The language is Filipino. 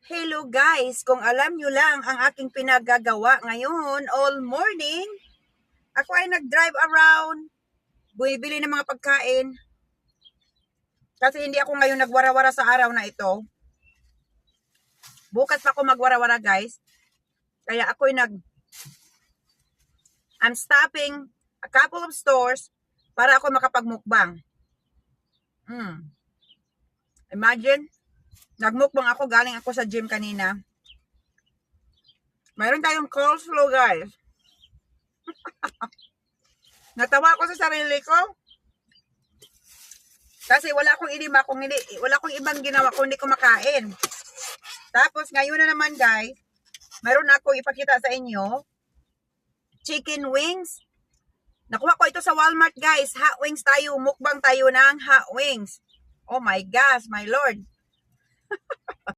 Hello guys, kung alam nyo lang ang aking pinagagawa ngayon all morning, ako ay nag-drive around, bumibili ng mga pagkain. Kasi hindi ako ngayon nagwara-wara sa araw na ito. Bukas pa ako magwara-wara guys. Kaya I'm stopping a couple of stores para ako makapagmukbang. Imagine, nagmukbang ako, galing ako sa gym kanina. Mayroon tayong coleslaw guys. Natawa ako sa sarili ko. Kasi wala akong ibang ginawa kundi kumakain. Tapos ngayon na naman guys, mayroon ako ipakita sa inyo. Chicken wings. Nakuha ko ito sa Walmart guys. Hot wings tayo. Mukbang tayo ng hot wings. Oh my gosh, my lord.